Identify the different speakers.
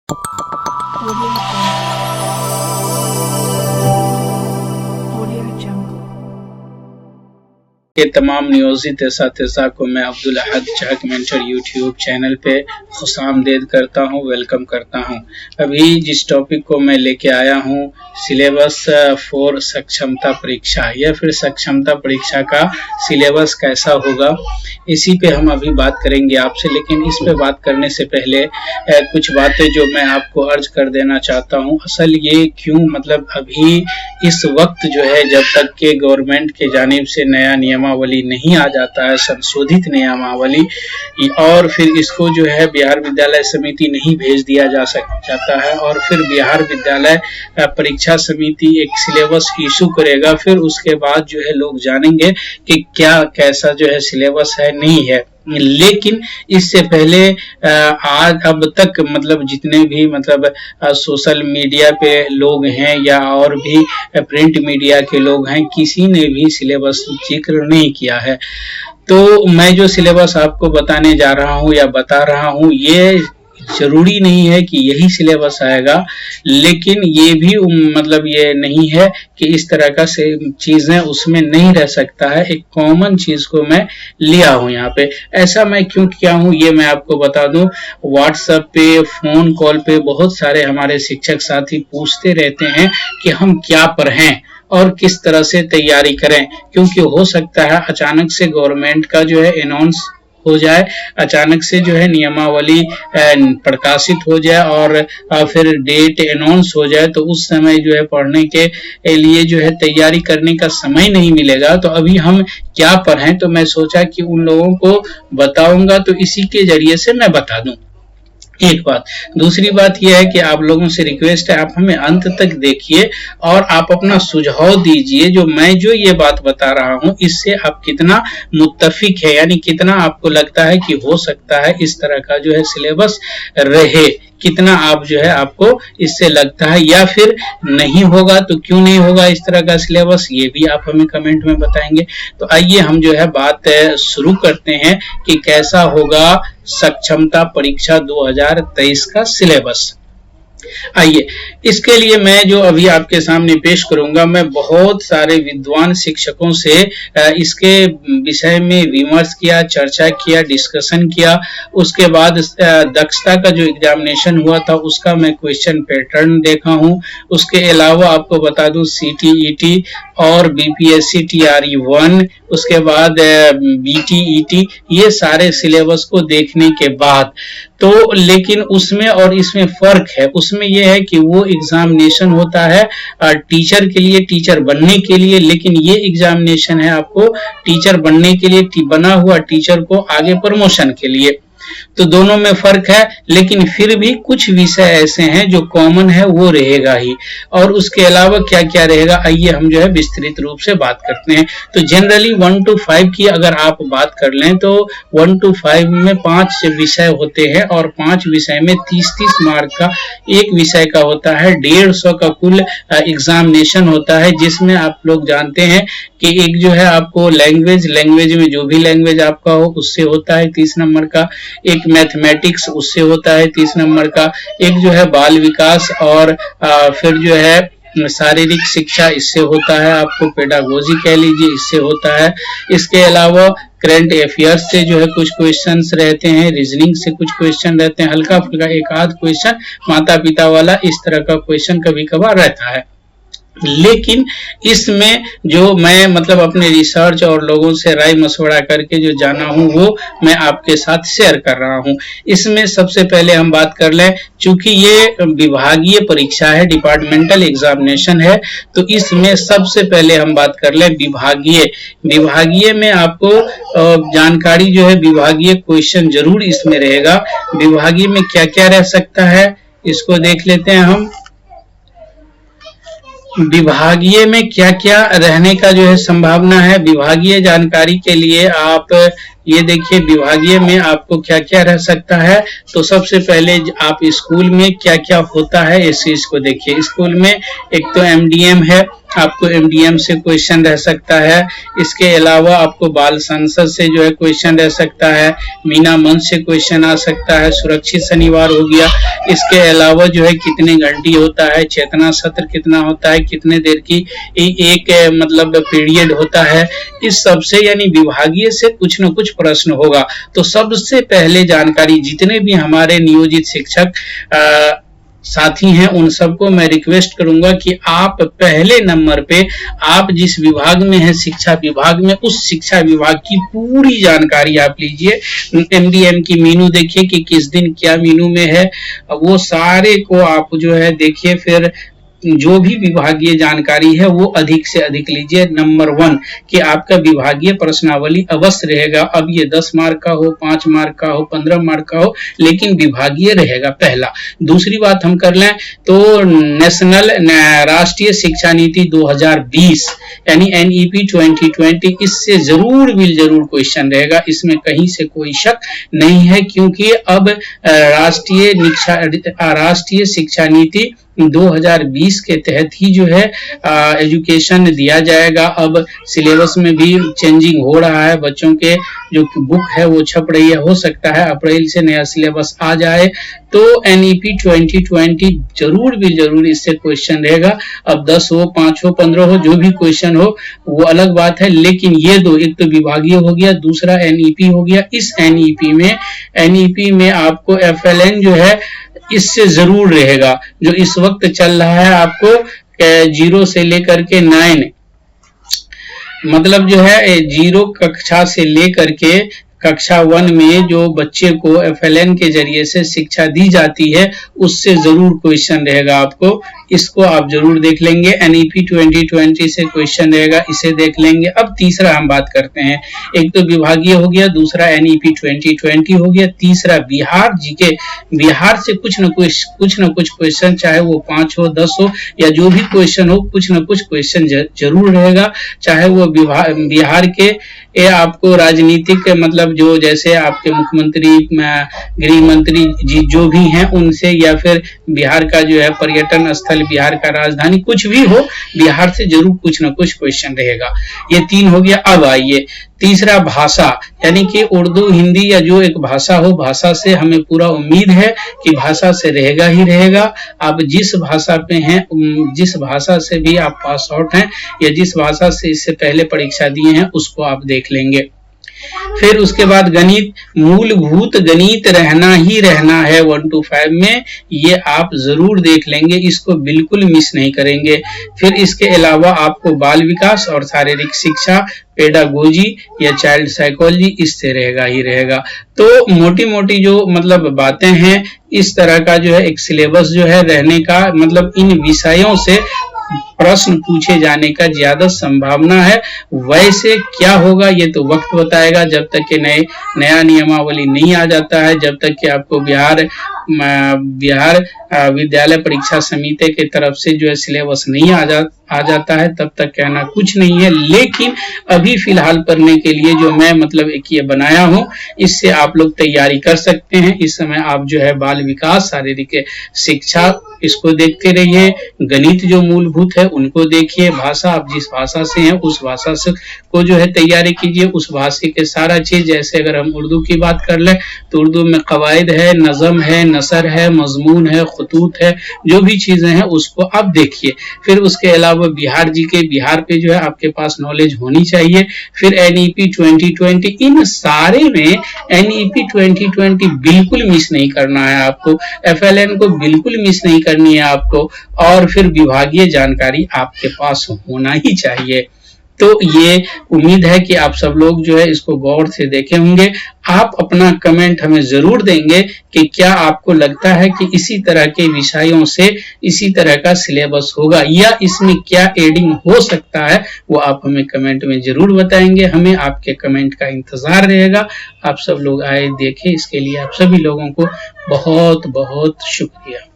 Speaker 1: Audio Jungle.
Speaker 2: के तमाम नियोजित असातिज़ा को मैं अब्दुल अहद चहक मेंटर यूट्यूब चैनल पे खुशामदीद करता हूँ, वेलकम करता हूँ। अभी जिस टॉपिक को मैं लेके आया हूँ, सिलेबस फॉर सक्षमता परीक्षा या फिर सक्षमता परीक्षा का सिलेबस कैसा होगा, इसी पे हम अभी बात करेंगे आपसे। लेकिन इस पे बात करने से पहले कुछ बातें जो मैं आपको अर्ज कर देना चाहता हूँ। असल ये क्यों, मतलब अभी इस वक्त जो है, जब तक के गवर्नमेंट के जानिब से नया नियमावली नहीं आ जाता है, संशोधित नियमावली, और फिर इसको जो है बिहार विद्यालय समिति नहीं भेज दिया जाता है, और फिर बिहार विद्यालय परीक्षा समिति एक सिलेबस इशू करेगा, फिर उसके बाद जो है लोग जानेंगे कि क्या कैसा जो है सिलेबस है, नहीं है। लेकिन इससे पहले आज अब तक मतलब जितने भी मतलब सोशल मीडिया पे लोग हैं या और भी प्रिंट मीडिया के लोग हैं, किसी ने भी सिलेबस जिक्र नहीं किया है। तो मैं जो सिलेबस आपको बताने जा रहा हूँ या बता रहा हूँ, ये जरूरी नहीं है कि यही सिलेबस आएगा, लेकिन ये भी मतलब ये नहीं है कि इस तरह का चीजें उसमें नहीं रह सकता है। एक कॉमन चीज को मैं लिया हूं यहाँ पे। ऐसा मैं क्यों किया हूं ये मैं आपको बता दूं। व्हाट्सएप पे, फोन कॉल पे बहुत सारे हमारे शिक्षक साथी पूछते रहते हैं कि हम क्या पढ़ें और किस तरह से तैयारी करें, क्योंकि हो सकता है अचानक से गवर्नमेंट का जो है अनाउंस हो जाए, अचानक से जो है नियमावली प्रकाशित हो जाए और फिर डेट अनाउंस हो जाए, तो उस समय जो है पढ़ने के लिए जो है तैयारी करने का समय नहीं मिलेगा। तो अभी हम क्या पढ़ें, तो मैं सोचा कि उन लोगों को बताऊंगा, तो इसी के जरिए से मैं बता दूं। एक बात। दूसरी बात यह है कि आप लोगों से रिक्वेस्ट है, आप हमें अंत तक देखिए और आप अपना सुझाव दीजिए। जो ये बात बता रहा हूं, इससे आप कितना मुत्तफिक है, यानी कितना आपको लगता है कि हो सकता है इस तरह का जो है सिलेबस रहे, कितना आप जो है आपको इससे लगता है, या फिर नहीं होगा तो क्यों नहीं होगा इस तरह का सिलेबस, ये भी आप हमें कमेंट में बताएंगे। तो आइए हम जो है बात शुरू करते हैं कि कैसा होगा सक्षमता परीक्षा 2023 का सिलेबस। आइए, इसके लिए मैं जो अभी आपके सामने पेश करूंगा, मैं बहुत सारे विद्वान शिक्षकों से इसके विषय में विमर्श किया, चर्चा किया, डिस्कशन किया। उसके बाद दक्षता का जो एग्जामिनेशन हुआ था उसका मैं क्वेश्चन पैटर्न देखा हूं। उसके अलावा आपको बता दूं CTET और BPSC TRE1, उसके बाद BTET, ये सारे सिलेबस को देखने के बाद तो लेकिन उसमें और इसमें फर्क है। उसमें यह है कि वो एग्जामिनेशन होता है टीचर के लिए, टीचर बनने के लिए, लेकिन ये एग्जामिनेशन है आपको टीचर बनने के लिए, बना हुआ टीचर को आगे प्रमोशन के लिए। तो दोनों में फर्क है, लेकिन फिर भी कुछ विषय ऐसे हैं जो कॉमन है, वो रहेगा ही। और उसके अलावा क्या क्या रहेगा, आइए हम जो है विस्तृत रूप से बात करते हैं। तो जनरली 1 to 5 की अगर आप बात कर लें तो 1 to 5 में 5 विषय होते हैं और 5 विषय में 30-30 मार्क का एक विषय का होता है। 150 का कुल एग्जामिनेशन होता है, जिसमें आप लोग जानते हैं कि एक जो है आपको लैंग्वेज में जो भी लैंग्वेज आपका हो उससे होता है 30 नंबर का, एक मैथमेटिक्स उससे होता है 30 नंबर का, एक जो है बाल विकास और फिर जो है शारीरिक शिक्षा इससे होता है, आपको पेडागोजी कह लीजिए, इससे होता है। इसके अलावा करंट अफेयर्स से जो है कुछ क्वेश्चंस रहते हैं, रीजनिंग से कुछ क्वेश्चन रहते हैं, हल्का फुल्का एक आध क्वेश्चन माता पिता वाला, इस तरह का क्वेश्चन कभी कभार रहता है। लेकिन इसमें जो मैं मतलब अपने रिसर्च और लोगों से राय मशवरा करके जो जाना हूं, वो मैं आपके साथ शेयर कर रहा हूं। इसमें सबसे पहले हम बात कर लें, चूंकि ये विभागीय परीक्षा है, डिपार्टमेंटल एग्जामिनेशन है, तो इसमें सबसे पहले हम बात कर लें विभागीय में आपको जानकारी जो है, विभागीय क्वेश्चन जरूर इसमें रहेगा। विभागीय में क्या क्या रह सकता है इसको देख लेते हैं हम। विभागीय में क्या क्या रहने का जो है संभावना है। विभागीय जानकारी के लिए आप ये देखिए, विभागीय में आपको क्या क्या रह सकता है। तो सबसे पहले आप स्कूल में क्या क्या होता है इस चीज को देखिए। स्कूल में एक तो MDM है, आपको MDM से क्वेश्चन रह सकता है। इसके अलावा आपको बाल संसद से जो है क्वेश्चन रह सकता है, मीना मंच से क्वेश्चन आ सकता है, सुरक्षित शनिवार हो गया। इसके अलावा जो है कितने घंटी होता है, चेतना सत्र कितना होता है, कितने देर की एक मतलब पीरियड होता है, इस सब से यानी विभागीय से कुछ न कुछ प्रश्न होगा। तो सबसे पहले जानकारी जितने भी हमारे नियोजित शिक्षक साथी हैं उन सबको मैं रिक्वेस्ट करूंगा कि आप पहले नंबर पे आप जिस विभाग में हैं, शिक्षा विभाग में, उस शिक्षा विभाग की पूरी जानकारी आप लीजिए। MDM की मीनू देखिए कि किस दिन क्या मीनू में है, वो सारे को आप जो है देखिए। फिर जो भी विभागीय जानकारी है वो अधिक से अधिक लीजिए। नंबर 1 कि आपका विभागीय प्रश्नावली अवश्य रहेगा। अब ये 10 मार्क का हो, 5 मार्क का हो, 15 मार्क का हो, लेकिन विभागीय रहेगा पहला। दूसरी बात हम कर लें तो नेशनल राष्ट्रीय शिक्षा नीति 2020 यानी NEP 2020, इससे जरूर क्वेश्चन रहेगा, इसमें कहीं से कोई शक नहीं है, क्योंकि अब राष्ट्रीय शिक्षा नीति 2020 के तहत ही जो है एजुकेशन दिया जाएगा। अब सिलेबस में भी चेंजिंग हो रहा है, बच्चों के जो बुक है वो छप रही है, हो सकता है अप्रैल से नया सिलेबस आ जाए। तो NEP 2020 जरूर इससे क्वेश्चन रहेगा। अब 10 हो, 5 हो, 15 हो, जो भी क्वेश्चन हो वो अलग बात है, लेकिन ये दो, एक तो विभागीय हो गया, दूसरा NEP हो गया। इस NEP में आपको FLN जो है इससे जरूर रहेगा। जो इस वक्त चल रहा है आपको 0 से लेकर के 9, मतलब जो है 0 कक्षा से लेकर के कक्षा 1 में जो बच्चे को FLN के जरिए से शिक्षा दी जाती है उससे जरूर क्वेश्चन रहेगा आपको, इसको आप जरूर देख लेंगे। NEP 2020 से क्वेश्चन रहेगा, इसे देख लेंगे। अब तीसरा हम बात करते हैं, एक तो विभागीय हो गया, दूसरा NEP 2020 हो गया, तीसरा बिहार GK। बिहार से कुछ न कुछ क्वेश्चन, चाहे वो 5 हो, 10 हो, या जो भी क्वेश्चन हो, कुछ न कुछ क्वेश्चन जरूर रहेगा। चाहे वो बिहार के आपको राजनीतिक मतलब जो जैसे आपके मुख्यमंत्री, गृह मंत्री जी जो भी हैं उनसे, या फिर बिहार का जो है पर्यटन स्थल, बिहार का राजधानी, कुछ भी हो, बिहार से जरूर कुछ न कुछ क्वेश्चन रहेगा। ये 3 हो गया। अब आइए तीसरा, भाषा, यानी कि उर्दू, हिंदी या जो एक भाषा हो, भाषा से हमें पूरा उम्मीद है कि भाषा से रहेगा ही रहेगा। आप जिस भाषा पे हैं, जिस भाषा से भी आप पास आउट हैं या जिस भाषा से इससे पहले परीक्षा दिए हैं उसको आप देख लेंगे। फिर उसके बाद गणित, मूलभूत गणित रहना ही रहना है 1 to 5 में, ये आप जरूर देख लेंगे, इसको बिल्कुल मिस नहीं करेंगे। फिर इसके अलावा आपको बाल विकास और शारीरिक शिक्षा, पेडागोजी या चाइल्ड साइकोलॉजी, इससे रहेगा ही रहेगा। तो मोटी मोटी जो मतलब बातें हैं, इस तरह का जो है एक सिलेबस जो है रहने का, मतलब इन विषयों से प्रश्न पूछे जाने का ज्यादा संभावना है। वैसे क्या होगा ये तो वक्त बताएगा, जब तक कि नया नियमावली नहीं आ जाता है, जब तक कि आपको बिहार विद्यालय परीक्षा समिति के तरफ से जो है सिलेबस नहीं आ जाता है, तब तक कहना कुछ नहीं है। लेकिन अभी फिलहाल पढ़ने के लिए जो मैं मतलब एक ये बनाया हूँ, इससे आप लोग तैयारी कर सकते हैं। इस समय आप जो है बाल विकास, शारीरिक शिक्षा, इसको देखते रहिए। गणित जो मूलभूत है उनको देखिए। भाषा, आप जिस भाषा से हैं उस भाषा से को जो है तैयारी कीजिए। उस भाषा के सारा चीज, जैसे अगर हम उर्दू की बात कर लें तो उर्दू में कवायद है, नज़म है, नसर है, मजमून है, खतूत है, जो भी चीजें हैं उसको आप देखिए। फिर उसके अलावा बिहार GK, बिहार पे जो है आपके पास नॉलेज होनी चाहिए। फिर NEP 2020, इन सारे में NEP 2020 बिल्कुल मिस नहीं करना है आपको, FLN को बिल्कुल मिस नहीं करनी है आपको, और फिर विभागीय जानकारी आपके पास होना ही चाहिए। तो ये उम्मीद है कि आप सब लोग जो है इसको गौर से देखे होंगे। आप अपना कमेंट हमें जरूर देंगे कि क्या आपको लगता है कि इसी तरह के विषयों से इसी तरह का सिलेबस होगा, या इसमें क्या एडिंग हो सकता है, वो आप हमें कमेंट में जरूर बताएंगे। हमें आपके कमेंट का इंतजार रहेगा। आप सब लोग आए, देखें, इसके लिए आप सभी लोगों को बहुत बहुत शुक्रिया।